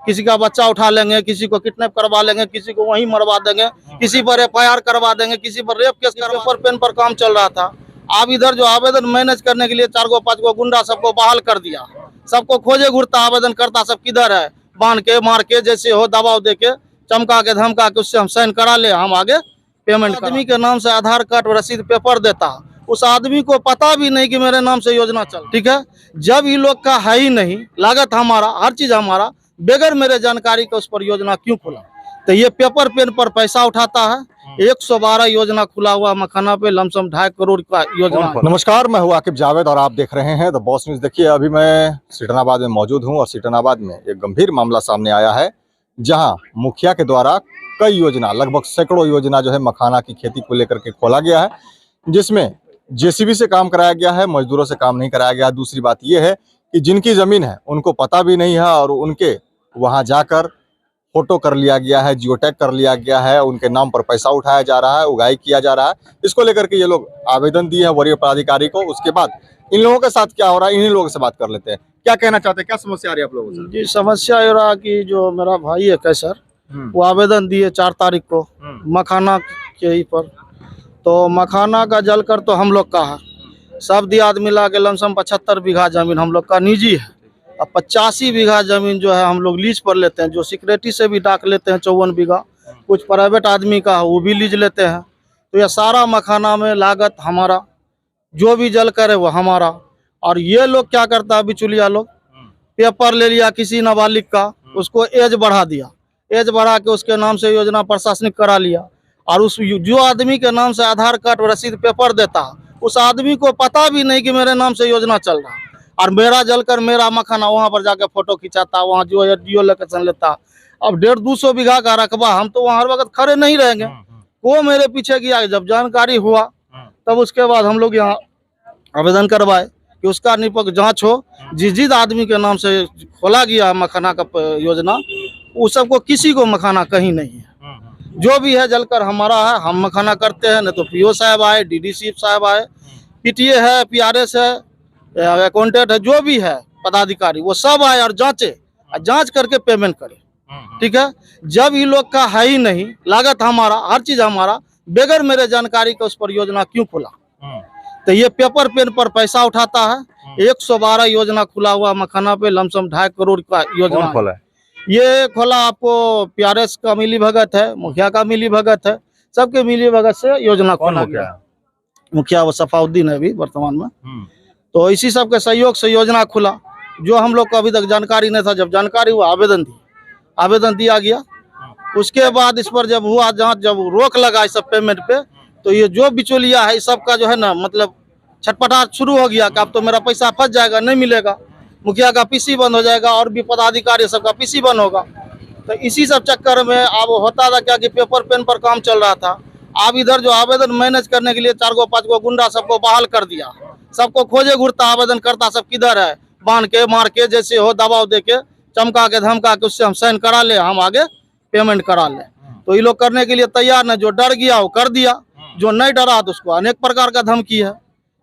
किसी का बच्चा उठा लेंगे, किसी को किडनैप करवा लेंगे, किसी को वहीं मरवा देंगे, किसी पर FIR करवा देंगे, किसी पर रेप केस पेपर पेन पर काम चल रहा था। अब इधर जो आवेदन मैनेज करने के लिए 4 गो 5 गो गुंडा सबको बहाल कर दिया, सबको खोजे घूरता आवेदन करता, सब किधर है, बांध के मार के जैसे हो दबाव दे के चमका के धमका के उससे हम साइन करा ले, हम आगे पेमेंट। आदमी के नाम से आधार कार्ड रसीद पेपर देता, उस आदमी को पता भी नहीं कि मेरे नाम से योजना चल, ठीक है। जब ये लोग का है ही नहीं, लागत हमारा, हर चीज हमारा, बगैर मेरे जानकारी के उस पर योजना क्यों खुला? तो ये पेपर पेन पर पैसा उठाता है। 112 योजना खुला हुआ मखाना पे, लमसम 2.5 करोड़ का योजना। नमस्कार, मैं हूं आकिब जावेद और आप देख रहे हैं द बॉस न्यूज। देखिए, अभी मैं सीटनाबाद में मौजूद हूं और सीटनाबाद में एक गंभीर मामला सामने आया है, जहां मुखिया के द्वारा कई योजना, लगभग सैकड़ों योजना जो है मखाना की खेती को लेकर के खोला गया है, जिसमें JCB से काम कराया गया है, मजदूरों से काम नहीं कराया गया। दूसरी बात यह है कि जिनकी जमीन है उनको पता भी नहीं है और उनके वहां जाकर फोटो कर लिया गया है, जियो टैग कर लिया गया है, उनके नाम पर पैसा उठाया जा रहा है, उगाई किया जा रहा है। इसको लेकर के ये लोग आवेदन दिए हैं वरीय पदाधिकारी को। उसके बाद इन लोगों के साथ क्या हो रहा है, इन्हीं लोगों से बात कर लेते हैं। क्या कहना चाहते हैं, क्या समस्या आ रही है आप लोगों से? जी, समस्या ये रहा कि जो मेरा भाई है कैसर, वो आवेदन दिए 4 तारीख को मखाना के ही पर। तो मखाना का जलकर तो हम लोग का है, सब दियाद मिला के लमसम 75 बीघा जमीन हम लोग का निजी है। अब 85 बीघा जमीन जो है हम लोग लीज पर लेते हैं, जो सिक्योरिटी से भी डाक लेते हैं 54 बीघा, कुछ प्राइवेट आदमी का है वो भी लीज लेते हैं। तो यह सारा मखाना में लागत हमारा, जो भी जल कर है वो हमारा। और ये लोग क्या करता है, बिचुलिया लोग, पेपर ले लिया किसी नाबालिग का, उसको एज बढ़ा दिया, एज बढ़ा के उसके नाम से योजना प्रशासनिक करा लिया। और उस जो आदमी के नाम से आधार कार्ड रसीद पेपर देता, उस आदमी को पता भी नहीं कि मेरे नाम से योजना चल रहा। और मेरा जलकर मेरा मखाना वहां पर जाके फोटो खिंचाता, वहां जो है जियो लोकेशन लेता। अब 150-200 बीघा का रकबा, हम तो वहां हर वक्त खड़े नहीं रहेंगे, वो मेरे पीछे गया। जब जानकारी हुआ तब उसके बाद हम लोग यहाँ आवेदन करवाए कि उसका निष्पक्ष जांच हो। जिस आदमी के नाम से खोला गया है मखाना का योजना, उस सबको किसी को मखाना कहीं नहीं है। जो भी है जलकर हमारा है, हम मखाना करते हैं। नहीं तो PO साहब आए, DDC साहब आए, PTA है, PRS है, अकाउंटेंट है, जो भी है पदाधिकारी, वो सब आए और जांचे, जांच करके पेमेंट करे, ठीक है। जब ये लोग का है ही नहीं, लागत हमारा, हर चीज हमारा, बगैर मेरे जानकारी के उस पर योजना क्यों खुला? तो ये पेपर पेन पर पैसा उठाता है। 112 योजना खुला हुआ मखाना पे, लमसम 2.5 करोड़ का योजना खोला है। ये खोला आपको PRS का मिली भगत है, मुखिया का मिली भगत है, सबके मिली भगत से योजना खोला गया। मुखिया वो सफाउद्दीन है अभी वर्तमान में। तो इसी सब के सहयोग से योजना खुला, जो हम लोग को अभी तक जानकारी नहीं था। जब जानकारी हुआ आवेदन दिया गया। उसके बाद इस पर जब हुआ जांच, जब रोक लगा इस सब पेमेंट पे, तो ये जो बिचौलिया है इस सब का जो है ना, मतलब छटपटाहट शुरू हो गया कि अब तो मेरा पैसा फंस जाएगा, नहीं मिलेगा, मुखिया का PC बंद हो जाएगा और भी पदाधिकारी सबका PC बंद होगा। तो इसी सब चक्कर में अब होता था क्या कि पेपर पेन पर काम चल रहा था। अब इधर जो आवेदन मैनेज करने के लिए 4 गो 5 गो गुंडा सबको बहाल कर दिया, सबको खोजे घूरता आवेदन करता, सब किधर है, बांध के मार के जैसे हो दबाव दे के चमका के धमका के उससे हम साइन करा ले, हम आगे पेमेंट करा ले। तो ये लोग करने के लिए तैयार नहीं। जो डर गया वो कर दिया, जो नहीं डरा तो उसको अनेक प्रकार का धमकी है।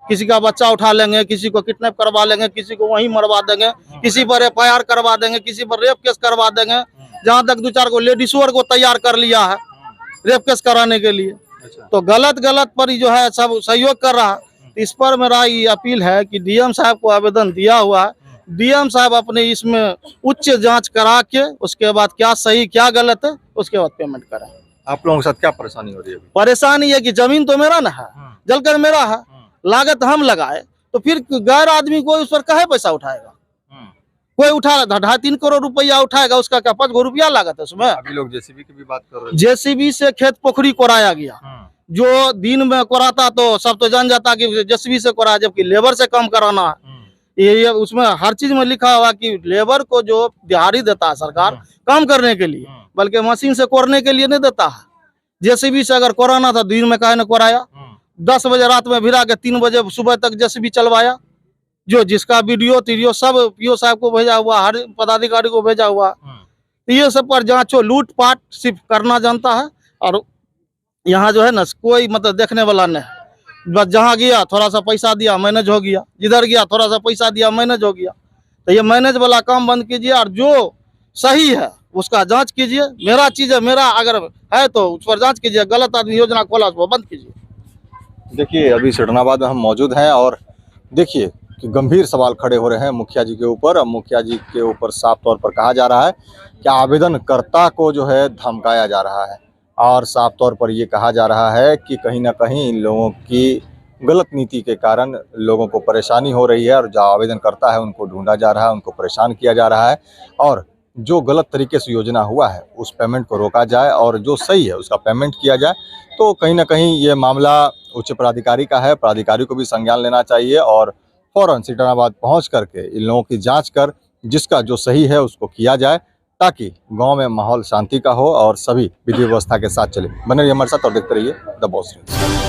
किसी का बच्चा उठा लेंगे, किसी को किडनैप करवा लेंगे, किसी को वहीं मरवा देंगे, किसी पर FIR करवा देंगे, किसी पर रेप केस करवा देंगे। जहाँ तक 2-4 को लेडीजों को तैयार कर लिया है रेप केस कराने के लिए। तो गलत पर जो है सब सहयोग कर रहा है। इस पर मेरा ये अपील है कि DM साहब को आवेदन दिया हुआ है, DM साहब अपने इसमें उच्च जांच करा के उसके बाद क्या सही क्या गलत है उसके बाद पेमेंट करें। आप लोगों के साथ क्या परेशानी हो रही है? परेशानी है कि जमीन तो मेरा ना है, जलकर मेरा है, लागत हम लगाए, तो फिर गैर आदमी को उस पर काहे पैसा उठाएगा? कोई उठा 2.5-3 करोड़ रुपया उठाएगा, उसका क्या 5 गो रुपया लागत है उसमें? अभी लोग JCB की भी बात कर रहे हैं। JCB से खेत पोखरी कोराया गया, जो दिन में कोराता तो सब तो जान जाता कि JCB से कोराया, जबकि लेबर से काम कराना है। ये उसमें हर चीज में लिखा हुआ कि लेबर को जो दिहाड़ी देता है सरकार काम करने के लिए, बल्कि मशीन से कोरने के लिए नहीं देता है। JCB से अगर कोराना था दिन में काहे न कोराया? 10 बजे रात में भिड़ा के 3 बजे सुबह तक JCB चलवाया। जो जिसका वीडियो सब PO साहब को भेजा हुआ, हर पदाधिकारी को भेजा हुआ। तो ये सब पर जांचो, लूटपाट सिर्फ करना जानता है। और यहाँ जो है ना कोई मतलब देखने वाला नहीं, बस जहाँ गया थोड़ा सा पैसा दिया मैनेज हो गया, जिधर गया थोड़ा सा पैसा दिया मैनेज हो गया। तो ये मैनेज वाला काम बंद कीजिए। और जो सही है उसका जांच कीजिए। मेरा चीज है, मेरा अगर है तो उस पर जांच कीजिए। गलत आदमी योजना खोला उसको बंद कीजिए। देखिए अभी सिटनाबाद में हम मौजूद हैं और देखिए कि गंभीर सवाल खड़े हो रहे हैं मुखिया जी के ऊपर। अब मुखिया जी के ऊपर साफ तौर पर कहा जा रहा है कि आवेदनकर्ता को जो है धमकाया जा रहा है और साफ तौर पर ये कहा जा रहा है कि कहीं ना कहीं इन लोगों की गलत नीति के कारण लोगों को परेशानी हो रही है और जो आवेदनकर्ता है उनको ढूंढा जा रहा है, उनको परेशान किया जा रहा है और जो गलत तरीके से योजना हुआ है उस पेमेंट को रोका जाए और जो सही है उसका पेमेंट किया जाए। तो कहीं ना कहीं ये मामला उच्च प्राधिकारी का है, प्राधिकारी को भी संज्ञान लेना चाहिए और फौरन सिटनाबाद पहुंच करके इन लोगों की जांच कर जिसका जो सही है उसको किया जाए ताकि गांव में माहौल शांति का हो और सभी विधि व्यवस्था के साथ चले। बने रहिए हमारे साथ और देखते रहिए द बॉस न्यूज़।